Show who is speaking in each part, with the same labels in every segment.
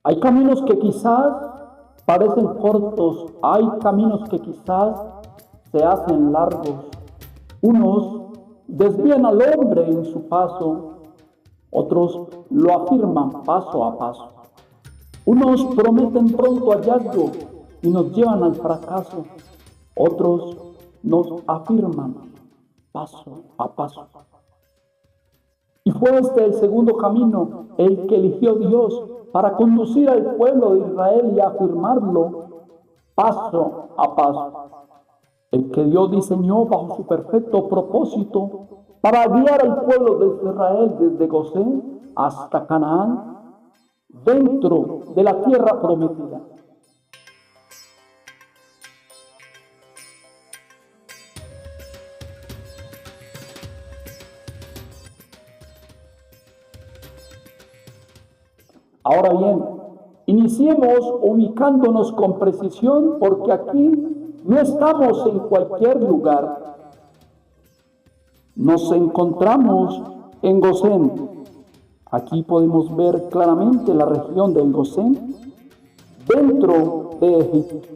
Speaker 1: Hay caminos que quizás parecen cortos, hay caminos que quizás se hacen largos. Unos desvían al hombre en su paso, otros lo afirman paso a paso. Unos prometen pronto hallazgo y nos llevan al fracaso, otros nos afirman paso a paso. Y fue este el segundo camino, el que eligió Dios para conducir al pueblo de Israel y afirmarlo paso a paso. El que Dios diseñó bajo su perfecto propósito para guiar al pueblo de Israel desde Gosén hasta Canaán, dentro de la tierra prometida. Ahora bien, iniciemos ubicándonos con precisión porque aquí no estamos en cualquier lugar. Nos encontramos en Gosén. Aquí podemos ver claramente la región del Gosén dentro de Egipto.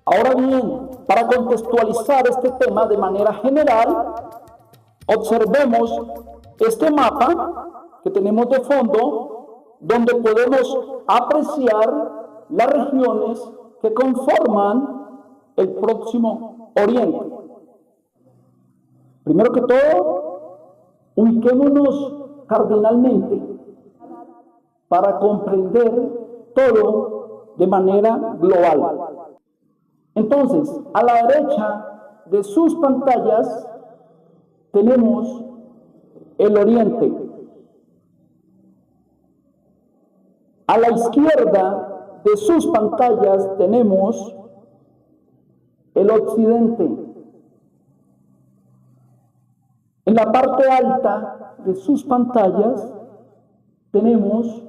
Speaker 1: Ahora bien, para contextualizar este tema de manera general, observemos este mapa que tenemos de fondo, donde podemos apreciar las regiones que conforman el Próximo Oriente. Primero que todo, ubiquémonos cardinalmente para comprender todo de manera global. Entonces, a la derecha de sus pantallas tenemos el Oriente. A la izquierda de sus pantallas tenemos el Occidente. En la parte alta de sus pantallas tenemos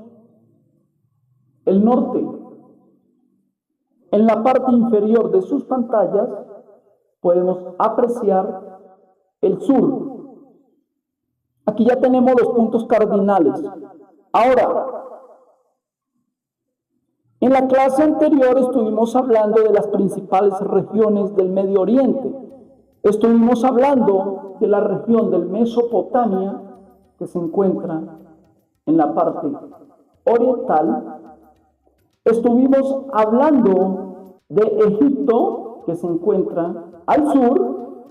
Speaker 1: el norte. En la parte inferior de sus pantallas podemos apreciar el sur. Aquí ya tenemos los puntos cardinales. Ahora, en la clase anterior estuvimos hablando de las principales regiones del Medio Oriente. Estuvimos hablando de la región del Mesopotamia, que se encuentra en la parte oriental. Estuvimos hablando de Egipto, que se encuentra al sur.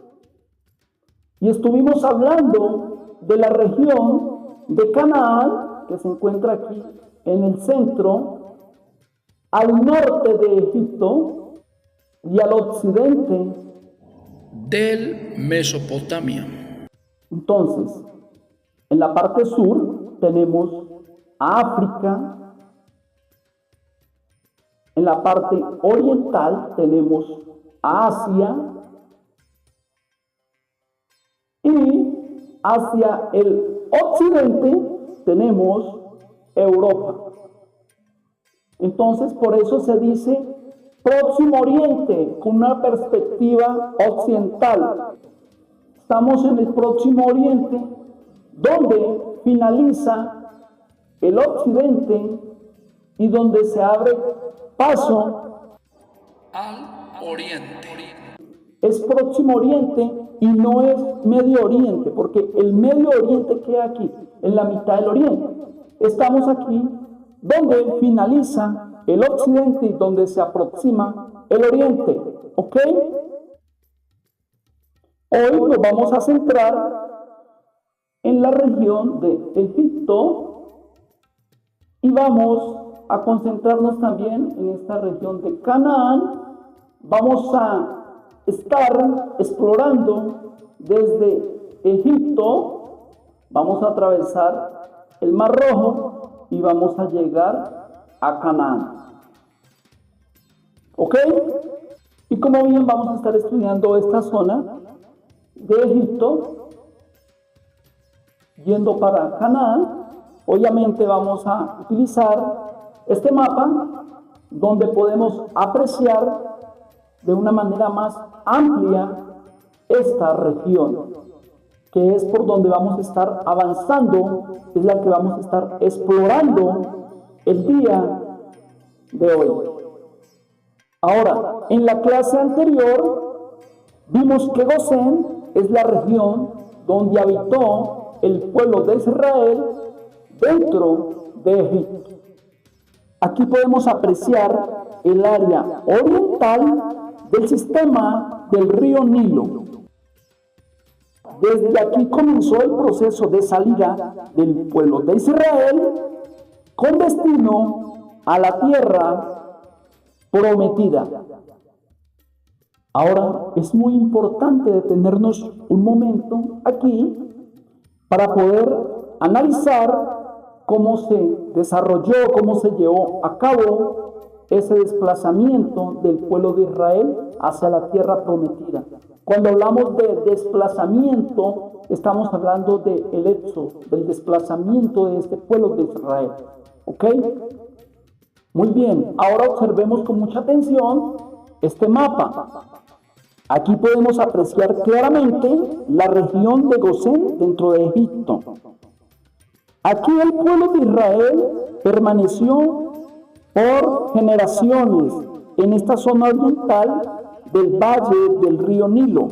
Speaker 1: Y estuvimos hablando de la región de Canaán, que se encuentra aquí en el centro, al norte de Egipto y al occidente
Speaker 2: del Mesopotamia.
Speaker 1: Entonces, en la parte sur tenemos a África, en la parte oriental tenemos a Asia y hacia el occidente tenemos Europa. Entonces, por eso se dice Próximo Oriente, con una perspectiva occidental. Estamos en el Próximo Oriente, donde finaliza el occidente y donde se abre paso
Speaker 2: al oriente.
Speaker 1: Es Próximo Oriente y no es Medio Oriente, porque el Medio Oriente queda aquí, en la mitad del Oriente. Estamos aquí donde finaliza el occidente y donde se aproxima el oriente, ¿ok? Hoy nos vamos a centrar en la región de Egipto y vamos a concentrarnos también en esta región de Canaán. Vamos a estar explorando desde Egipto, vamos a atravesar el Mar Rojo y vamos a llegar a Canaán. ¿Ok? Y como bien vamos a estar estudiando esta zona de Egipto, yendo para Canaán, obviamente vamos a utilizar este mapa donde podemos apreciar de una manera más amplia esta región, que es por donde vamos a estar avanzando, es la que vamos a estar explorando el día de hoy. Ahora, en la clase anterior vimos que Gosén es la región donde habitó el pueblo de Israel dentro de Egipto. Aquí podemos apreciar el área oriental del sistema del río Nilo. Desde aquí comenzó el proceso de salida del pueblo de Israel con destino a la tierra prometida. Ahora es muy importante detenernos un momento aquí para poder analizar cómo se desarrolló, cómo se llevó a cabo ese desplazamiento del pueblo de Israel hacia la tierra prometida. Cuando hablamos de desplazamiento, estamos hablando del éxodo, del desplazamiento de este pueblo de Israel. ¿Ok? Muy bien, ahora observemos con mucha atención este mapa. Aquí podemos apreciar claramente la región de Gosén dentro de Egipto. Aquí el pueblo de Israel permaneció por generaciones en esta zona oriental del valle del río Nilo.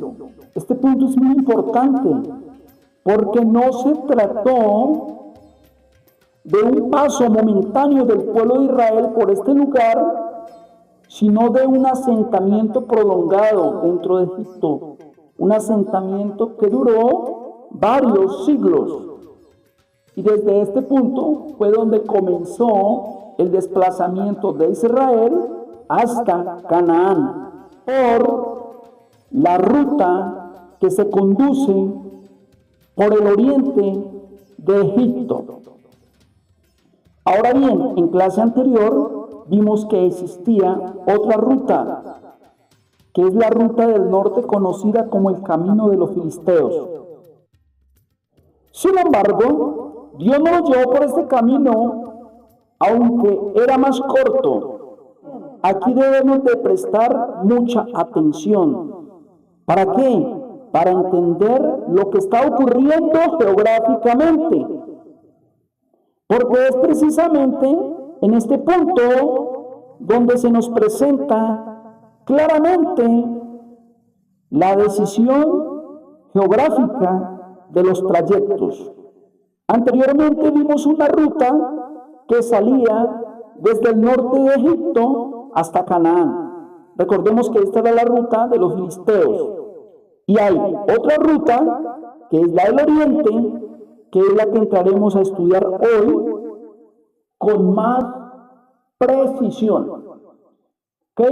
Speaker 1: Este punto es muy importante porque no se trató de un paso momentáneo del pueblo de Israel por este lugar, sino de un asentamiento prolongado dentro de Egipto, un asentamiento que duró varios siglos. Y desde este punto fue donde comenzó el desplazamiento de Israel hasta Canaán, por la ruta que se conduce por el oriente de Egipto. Ahora bien, en clase anterior vimos que existía otra ruta, que es la ruta del norte conocida como el camino de los filisteos. Sin embargo, Dios no lo llevó por este camino, aunque era más corto. Aquí debemos de prestar mucha atención. ¿Para qué? Para entender lo que está ocurriendo geográficamente. Porque es precisamente en este punto donde se nos presenta claramente la decisión geográfica de los trayectos. Anteriormente vimos una ruta que salía desde el norte de Egipto hasta Canaán. Recordemos que esta era la ruta de los filisteos. Y hay otra ruta, que es la del oriente, que es la que entraremos a estudiar hoy con más precisión. ¿Ok?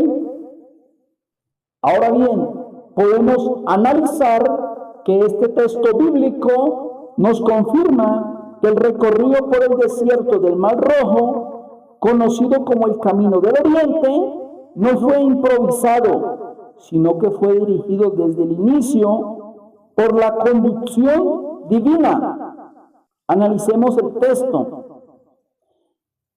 Speaker 1: Ahora bien, podemos analizar que este texto bíblico nos confirma que el recorrido por el desierto del Mar Rojo, conocido como el Camino del Oriente, no fue improvisado, sino que fue dirigido desde el inicio por la conducción divina. Analicemos el texto.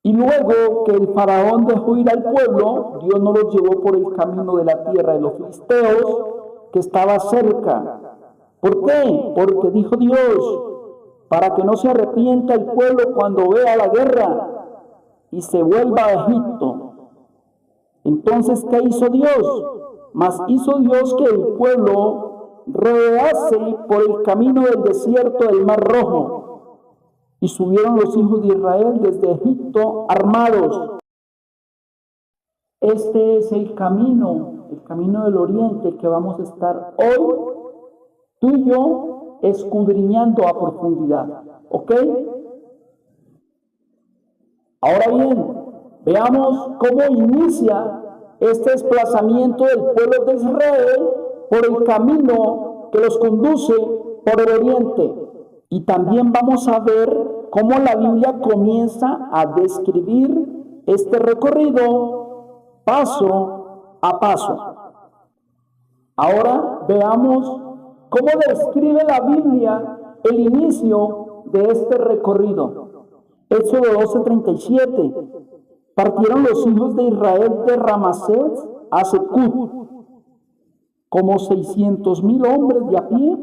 Speaker 1: Y luego que el faraón dejó ir al pueblo, Dios no los llevó por el camino de la tierra de los filisteos, que estaba cerca. ¿Por qué? Porque dijo Dios, para que no se arrepienta el pueblo cuando vea la guerra y se vuelva a Egipto. Entonces, ¿qué hizo Dios? Mas hizo Dios que el pueblo rodease por el camino del desierto del Mar Rojo. Y subieron los hijos de Israel desde Egipto armados. Este es el camino del oriente que vamos a estar hoy, tú y yo, escudriñando a profundidad. ¿Ok? Ahora bien, veamos cómo inicia este desplazamiento del pueblo de Israel por el camino que los conduce por el oriente. Y también vamos a ver cómo la Biblia comienza a describir este recorrido paso a paso. Ahora veamos cómo describe la Biblia el inicio de este recorrido. Éxodo 12:37. Partieron los hijos de Israel de Ramasés a Secut, como 600,000 hombres de a pie,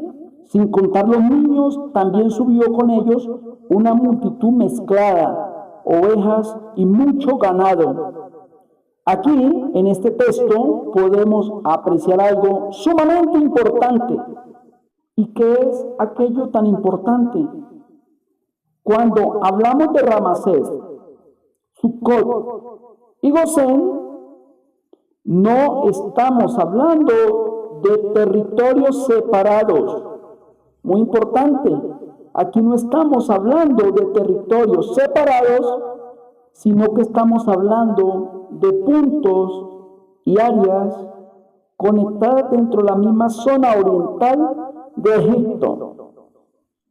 Speaker 1: Sin contar los niños, también subió con ellos una multitud mezclada, ovejas y mucho ganado. Aquí, en este texto, podemos apreciar algo sumamente importante. ¿Y qué es aquello tan importante? Cuando hablamos de Ramasés, Sucot y Gosén, no estamos hablando de territorios separados. Muy importante, aquí no estamos hablando de territorios separados, sino que estamos hablando de puntos y áreas conectadas dentro de la misma zona oriental de Egipto.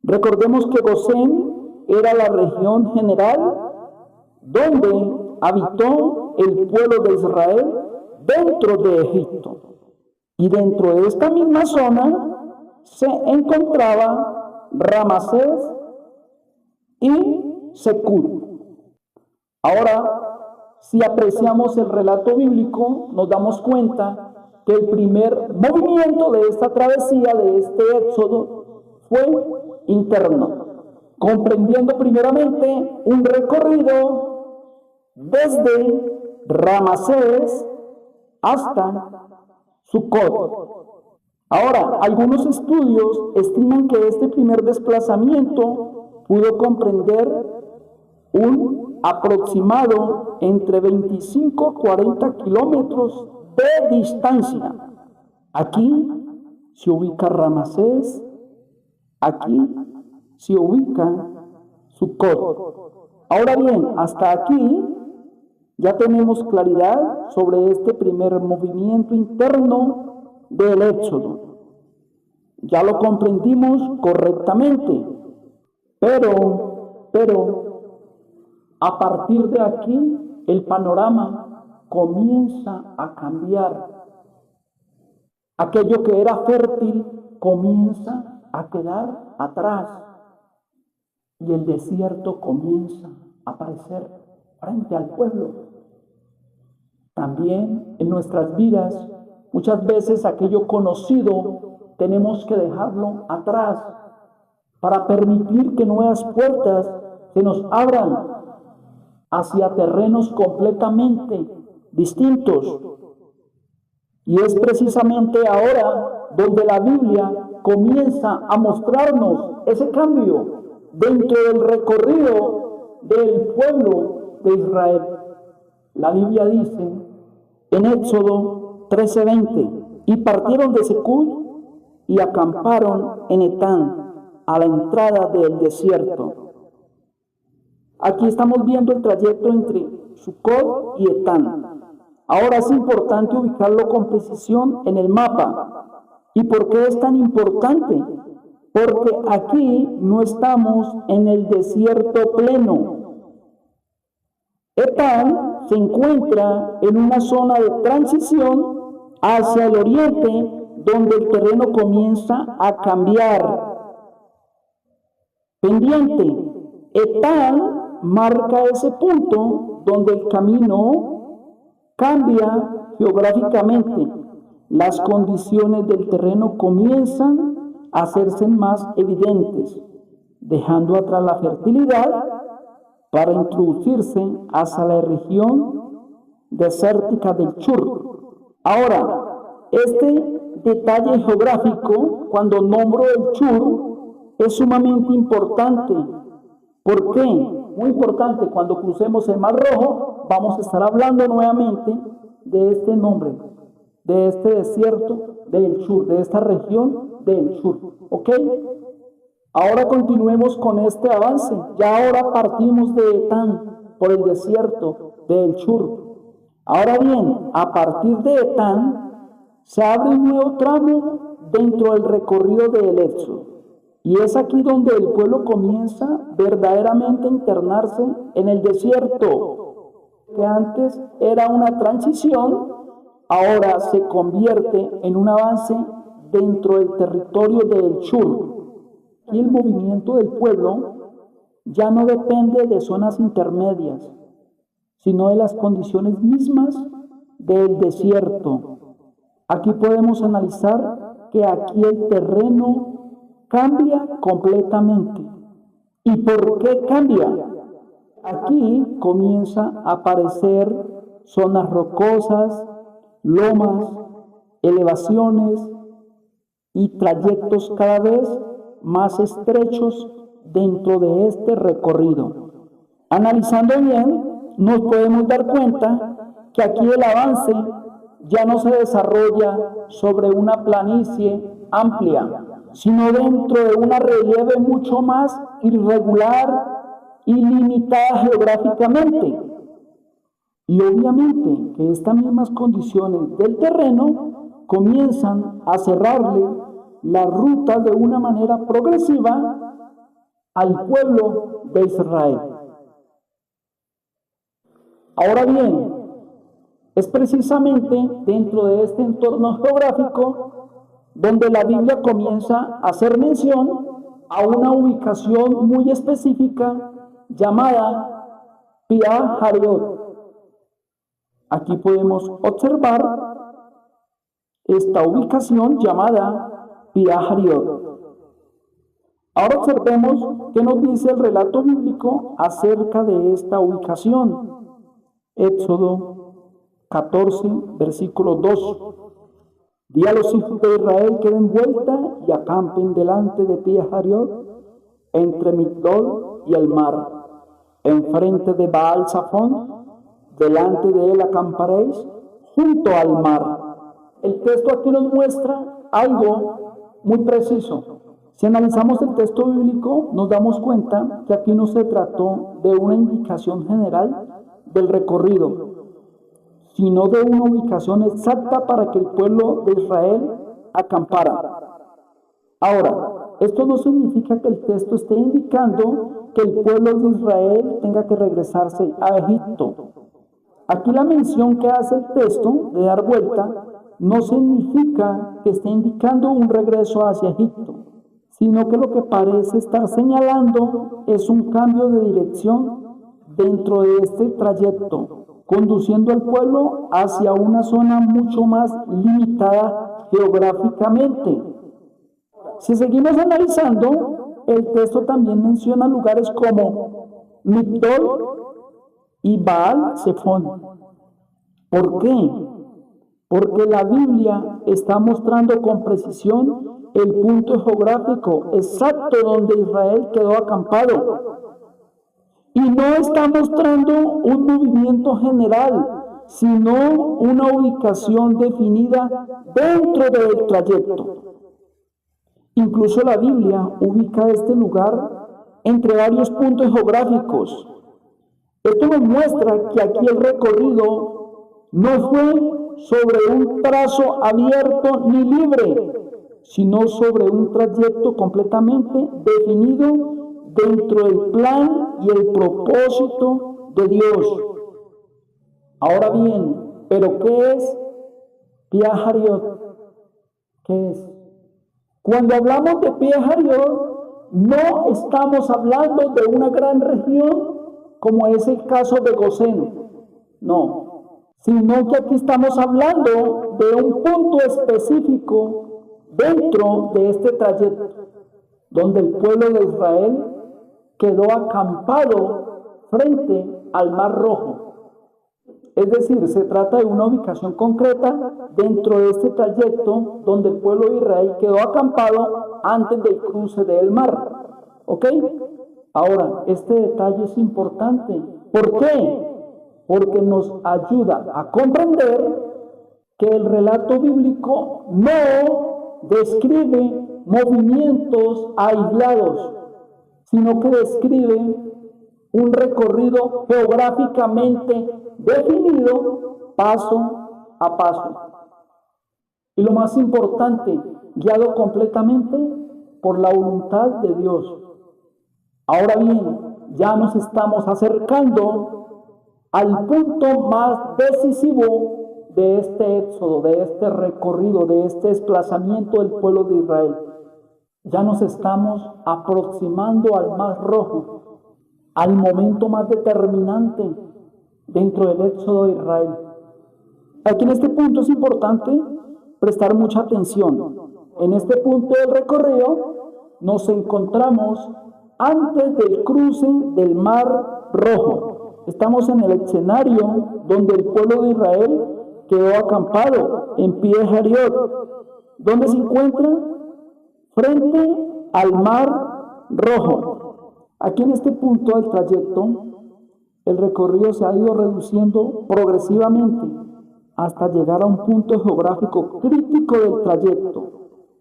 Speaker 1: Recordemos que Gosén era la región general donde habitó el pueblo de Israel dentro de Egipto. Y dentro de esta misma zona se encontraba Ramasés y Secud. Ahora, si apreciamos el relato bíblico, nos damos cuenta que el primer movimiento de esta travesía, de este éxodo, fue interno, comprendiendo primeramente un recorrido desde Ramasés hasta Sucot. Ahora, algunos estudios estiman que este primer desplazamiento pudo comprender un aproximado entre 25 y 40 kilómetros de distancia. Aquí se ubica Ramasés, aquí se ubica Sucot. Ahora bien, hasta aquí ya tenemos claridad sobre este primer movimiento interno del éxodo. Ya lo comprendimos correctamente, pero a partir de aquí el panorama comienza a cambiar. Aquello que era fértil comienza a quedar atrás y el desierto comienza a aparecer frente al pueblo. También en nuestras vidas, muchas veces aquello conocido tenemos que dejarlo atrás para permitir que nuevas puertas se nos abran hacia terrenos completamente distintos. Y es precisamente ahora donde la Biblia comienza a mostrarnos ese cambio dentro del recorrido del pueblo de Israel. La Biblia dice en Éxodo 13:20, y partieron de Secud y acamparon en Etán, a la entrada del desierto. Aquí estamos viendo el trayecto entre Sucot y Etán. Ahora es importante ubicarlo con precisión en el mapa. ¿Y por qué es tan importante? Porque aquí no estamos en el desierto pleno. Etán se encuentra en una zona de transición hacia el oriente, donde el terreno comienza a cambiar. Pendiente, Etán marca ese punto donde el camino cambia geográficamente. Las condiciones del terreno comienzan a hacerse más evidentes, dejando atrás la fertilidad para introducirse hacia la región desértica del Shur. Ahora, este detalle geográfico, cuando nombro el Shur, es sumamente importante. ¿Por qué? Muy importante, cuando crucemos el Mar Rojo, vamos a estar hablando nuevamente de este nombre, de este desierto del Shur, de esta región del Shur. ¿Ok? Ahora continuemos con este avance. Ya ahora partimos de Etán por el desierto del Shur. Ahora bien, a partir de Etán se abre un nuevo tramo dentro del recorrido del Éxodo. Y es aquí donde el pueblo comienza verdaderamente a internarse en el desierto, que antes era una transición, ahora se convierte en un avance dentro del territorio del Shur. Y el movimiento del pueblo ya no depende de zonas intermedias, sino de las condiciones mismas del desierto. Aquí podemos analizar que aquí el terreno cambia completamente. ¿Y por qué cambia? Aquí comienza a aparecer zonas rocosas, lomas, elevaciones y trayectos cada vez más estrechos dentro de este recorrido. Analizando bien, nos podemos dar cuenta que aquí el avance ya no se desarrolla sobre una planicie amplia, sino dentro de una relieve mucho más irregular y limitada geográficamente. Y obviamente que estas mismas condiciones del terreno comienzan a cerrarle la ruta de una manera progresiva al pueblo de Israel. Ahora bien, es precisamente dentro de este entorno geográfico donde la Biblia comienza a hacer mención a una ubicación muy específica llamada Pi-Hahirot. Aquí podemos observar esta ubicación llamada Pi-Hahirot. Ahora observemos qué nos dice el relato bíblico acerca de esta ubicación. Éxodo 14, versículo 2. Di a los hijos de Israel que den vuelta y acampen delante de Pi-Hahirot, entre Migdol y el mar, enfrente de Baal-Zafón, delante de él acamparéis, junto al mar. El texto aquí nos muestra algo muy preciso. Si analizamos el texto bíblico, nos damos cuenta que aquí no se trató de una indicación general del recorrido, sino de una ubicación exacta para que el pueblo de Israel acampara. Ahora, esto no significa que el texto esté indicando que el pueblo de Israel tenga que regresarse a Egipto. Aquí la mención que hace el texto de dar vuelta no significa que esté indicando un regreso hacia Egipto, sino que lo que parece estar señalando es un cambio de dirección dentro de este trayecto, conduciendo al pueblo hacia una zona mucho más limitada geográficamente. Si seguimos analizando, el texto también menciona lugares como Migdol y Baal-Zefón. ¿Por qué? Porque la Biblia está mostrando con precisión el punto geográfico exacto donde Israel quedó acampado. Y no está mostrando un movimiento general, sino una ubicación definida dentro del trayecto. Incluso la Biblia ubica este lugar entre varios puntos geográficos. Esto nos muestra que aquí el recorrido no fue sobre un trazo abierto ni libre, sino sobre un trayecto completamente definido dentro del plan y el propósito de Dios. Ahora bien, ¿pero qué es Pi-Hahirot? ¿Qué es? Cuando hablamos de Pi-Hahirot, no estamos hablando de una gran región como es el caso de Gosén, no, sino que aquí estamos hablando de un punto específico dentro de este trayecto, donde el pueblo de Israel quedó acampado frente al Mar Rojo. Es decir, se trata de una ubicación concreta dentro de este trayecto donde el pueblo de Israel quedó acampado antes del cruce del mar. ¿Ok? Ahora, este detalle es importante. ¿Por qué? Porque nos ayuda a comprender que el relato bíblico no describe movimientos aislados, sino que describe un recorrido geográficamente definido paso a paso. Y lo más importante, guiado completamente por la voluntad de Dios. Ahora bien, ya nos estamos acercando al punto más decisivo de este éxodo, de este recorrido, de este desplazamiento del pueblo de Israel. Ya nos estamos aproximando al Mar Rojo, al momento más determinante dentro del éxodo de Israel. Aquí en este punto es importante prestar mucha atención. En este punto del recorrido nos encontramos antes del cruce del Mar Rojo. Estamos en el escenario donde el pueblo de Israel quedó acampado en Pi-Hahirot, donde se encuentra frente al Mar Rojo. Aquí en este punto del trayecto, el recorrido se ha ido reduciendo progresivamente hasta llegar a un punto geográfico crítico del trayecto.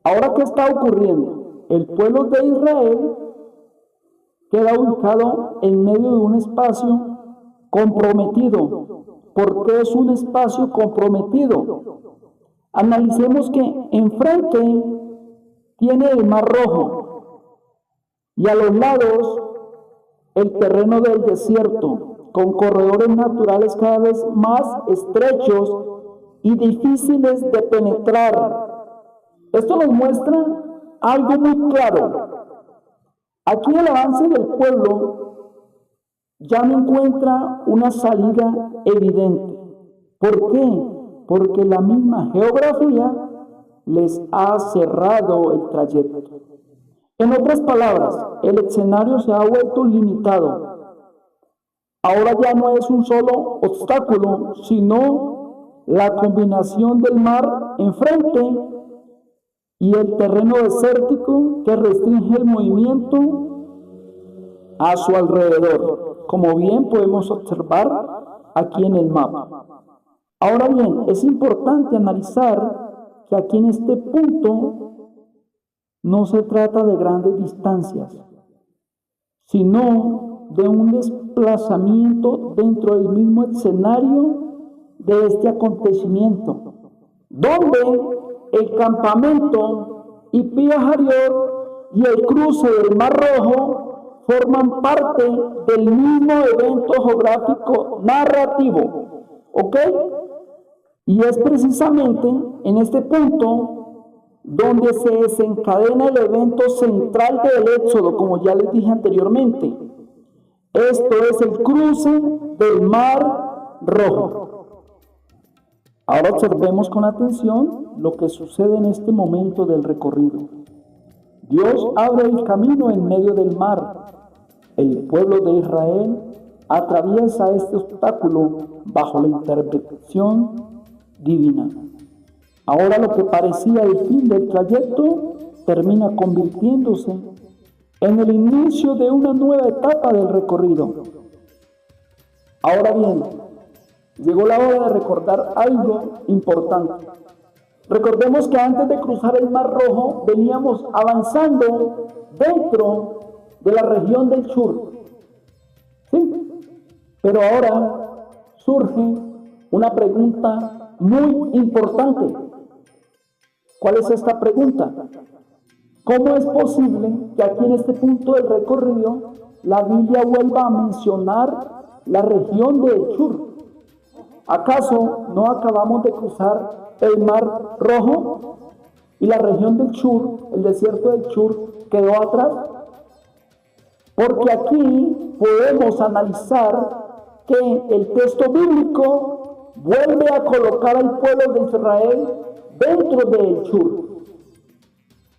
Speaker 1: Ahora, ¿qué está ocurriendo? El pueblo de Israel queda ubicado en medio de un espacio comprometido. ¿Por qué es un espacio comprometido? Analicemos que enfrente tiene el Mar Rojo y a los lados el terreno del desierto, con corredores naturales cada vez más estrechos y difíciles de penetrar. Esto nos muestra algo muy claro. Aquí el avance del pueblo ya no encuentra una salida evidente. ¿Por qué? Porque la misma geografía les ha cerrado el trayecto. En otras palabras, el escenario se ha vuelto limitado. Ahora ya no es un solo obstáculo, sino la combinación del mar enfrente y el terreno desértico que restringe el movimiento a su alrededor, como bien podemos observar aquí en el mapa. Ahora bien, es importante analizar que aquí en este punto no se trata de grandes distancias, sino de un desplazamiento dentro del mismo escenario de este acontecimiento, donde el campamento y Pi-Hahirot y el cruce del Mar Rojo forman parte del mismo evento geográfico narrativo, ¿ok? Y es precisamente en este punto donde se desencadena el evento central del Éxodo, como ya les dije anteriormente. Esto es el cruce del Mar Rojo. Ahora observemos con atención lo que sucede en este momento del recorrido. Dios abre el camino en medio del mar. El pueblo de Israel atraviesa este obstáculo bajo la intervención divina. Ahora lo que parecía el fin del trayecto termina convirtiéndose en el inicio de una nueva etapa del recorrido. Ahora bien, llegó la hora de recordar algo importante. Recordemos que antes de cruzar el Mar Rojo veníamos avanzando dentro de la región del Shur. ¿Sí? Pero ahora surge una pregunta muy importante. ¿Cuál es esta pregunta? ¿Cómo es posible que aquí en este punto del recorrido la Biblia vuelva a mencionar la región de Shur? ¿Acaso no acabamos de cruzar el Mar Rojo y la región del Shur, el desierto del Shur, quedó atrás? Porque aquí podemos analizar que el texto bíblico vuelve a colocar al pueblo de Israel dentro del Shur.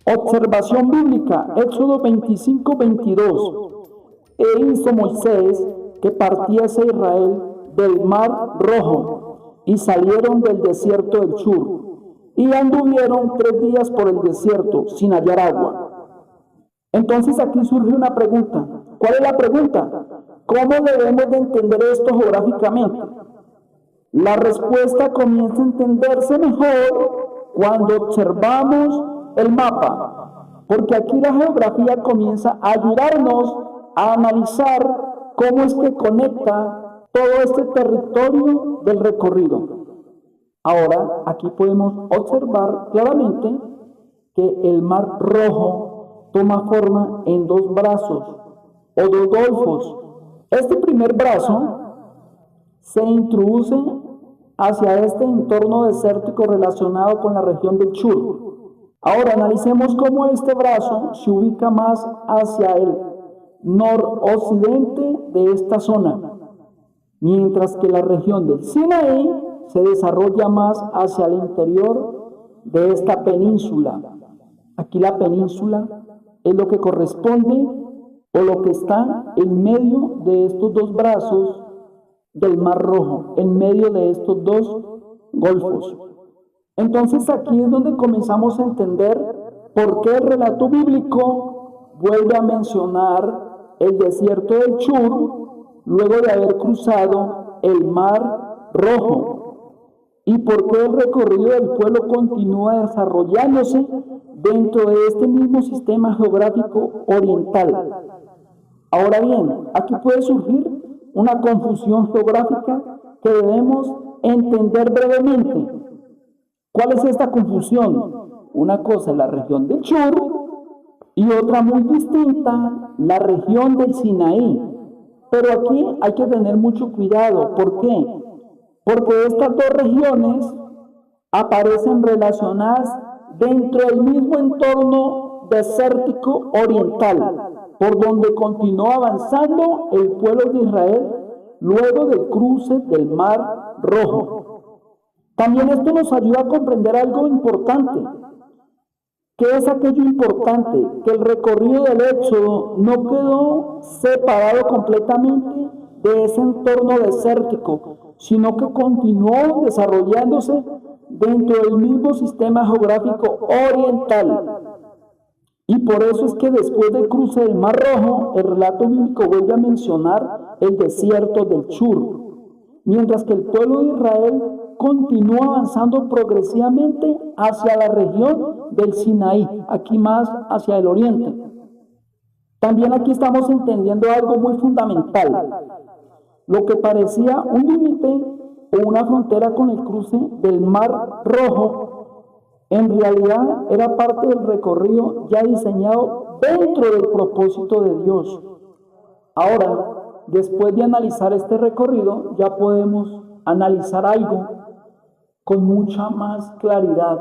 Speaker 1: Observación bíblica, Éxodo 25:22. E hizo Moisés que partiese Israel del Mar Rojo, y salieron del desierto del Shur, y anduvieron 3 días por el desierto, sin hallar agua. Entonces aquí surge una pregunta. ¿Cuál es la pregunta? ¿Cómo debemos de entender esto geográficamente? La respuesta comienza a entenderse mejor cuando observamos el mapa, porque aquí la geografía comienza a ayudarnos a analizar cómo es que conecta todo este territorio del recorrido. Ahora, aquí podemos observar claramente que el Mar Rojo toma forma en 2 brazos o 2 golfos. Este primer brazo se introduce hacia este entorno desértico relacionado con la región del Shur. Ahora analicemos cómo este brazo se ubica más hacia el noroccidente de esta zona, mientras que la región del Sinaí se desarrolla más hacia el interior de esta península. Aquí la península es lo que corresponde o lo que está en medio de estos dos brazos del Mar Rojo, en medio de estos dos golfos. Entonces aquí es donde comenzamos a entender por qué el relato bíblico vuelve a mencionar el desierto del Shur luego de haber cruzado el Mar Rojo y por qué el recorrido del pueblo continúa desarrollándose dentro de este mismo sistema geográfico oriental. Ahora bien, aquí puede surgir una confusión geográfica que debemos entender brevemente. ¿Cuál es esta confusión? Una cosa es la región del Shur y otra muy distinta, la región del Sinaí. Pero aquí hay que tener mucho cuidado. ¿Por qué? Porque estas dos regiones aparecen relacionadas dentro del mismo entorno desértico oriental, por donde continuó avanzando el pueblo de Israel luego del cruce del Mar Rojo. También esto nos ayuda a comprender algo importante. ¿Qué es aquello importante? Que el recorrido del Éxodo no quedó separado completamente de ese entorno desértico, sino que continuó desarrollándose dentro del mismo sistema geográfico oriental. Y por eso es que después del cruce del Mar Rojo, el relato bíblico vuelve a mencionar el desierto del Shur, mientras que el pueblo de Israel continúa avanzando progresivamente hacia la región del Sinaí, aquí más hacia el oriente. También aquí estamos entendiendo algo muy fundamental. Lo que parecía un límite o una frontera con el cruce del Mar Rojo, en realidad era parte del recorrido ya diseñado dentro del propósito de Dios. Ahora, después de analizar este recorrido, ya podemos analizar algo con mucha más claridad.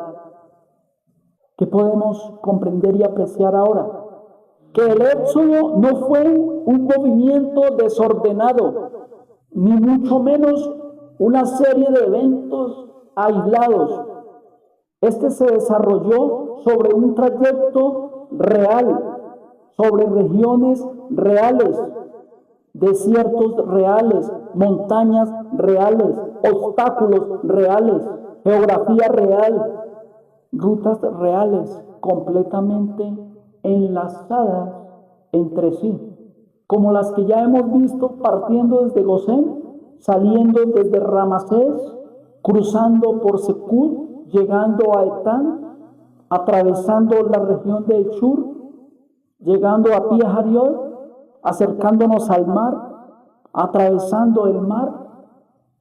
Speaker 1: ¿Qué podemos comprender y apreciar ahora? Que el éxodo no fue un movimiento desordenado, ni mucho menos una serie de eventos aislados. Este se desarrolló sobre un trayecto real, sobre regiones reales, desiertos reales, montañas reales, obstáculos reales, geografía real, rutas reales, completamente enlazadas entre sí, como las que ya hemos visto partiendo desde Gosén, saliendo desde Ramasés, cruzando por Secud, llegando a Etán, atravesando la región del Shur, llegando a Pi Hahirot, acercándonos al mar, atravesando el mar.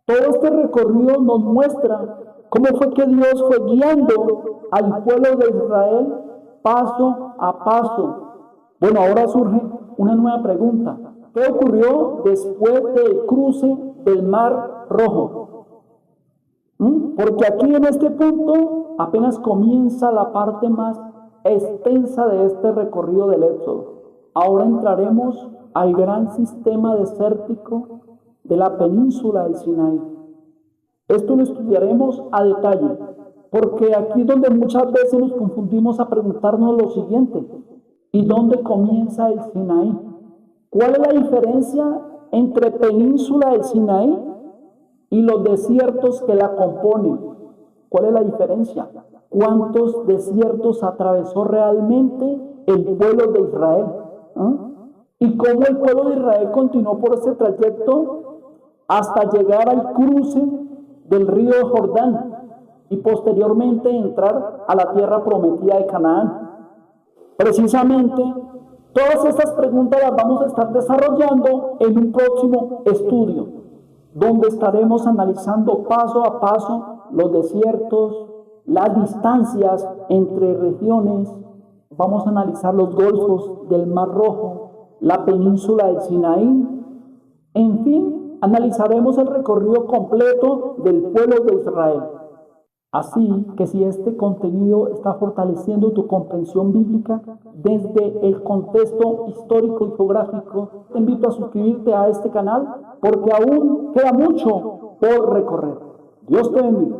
Speaker 1: Todo este recorrido nos muestra cómo fue que Dios fue guiando al pueblo de Israel paso a paso. Bueno, ahora surge una nueva pregunta. ¿Qué ocurrió después del cruce del Mar Rojo? Porque aquí en este punto apenas comienza la parte más extensa de este recorrido del Éxodo. Ahora entraremos al gran sistema desértico de la península del Sinaí. Esto lo estudiaremos a detalle, porque aquí es donde muchas veces nos confundimos a preguntarnos lo siguiente: ¿y dónde comienza el Sinaí? ¿Cuál es la diferencia entre península del Sinaí y los desiertos que la componen? ¿Cuál es la diferencia? ¿Cuántos desiertos atravesó realmente el pueblo de Israel? ¿Y cómo el pueblo de Israel continuó por ese trayecto hasta llegar al cruce del río Jordán y posteriormente entrar a la tierra prometida de Canaán? Precisamente, todas estas preguntas las vamos a estar desarrollando en un próximo estudio, donde estaremos analizando paso a paso los desiertos, las distancias entre regiones. Vamos a analizar los golfos del Mar Rojo, la península del Sinaí. En fin, analizaremos el recorrido completo del pueblo de Israel. Así que si este contenido está fortaleciendo tu comprensión bíblica desde el contexto histórico y geográfico, te invito a suscribirte a este canal porque aún queda mucho por recorrer. Dios te bendiga.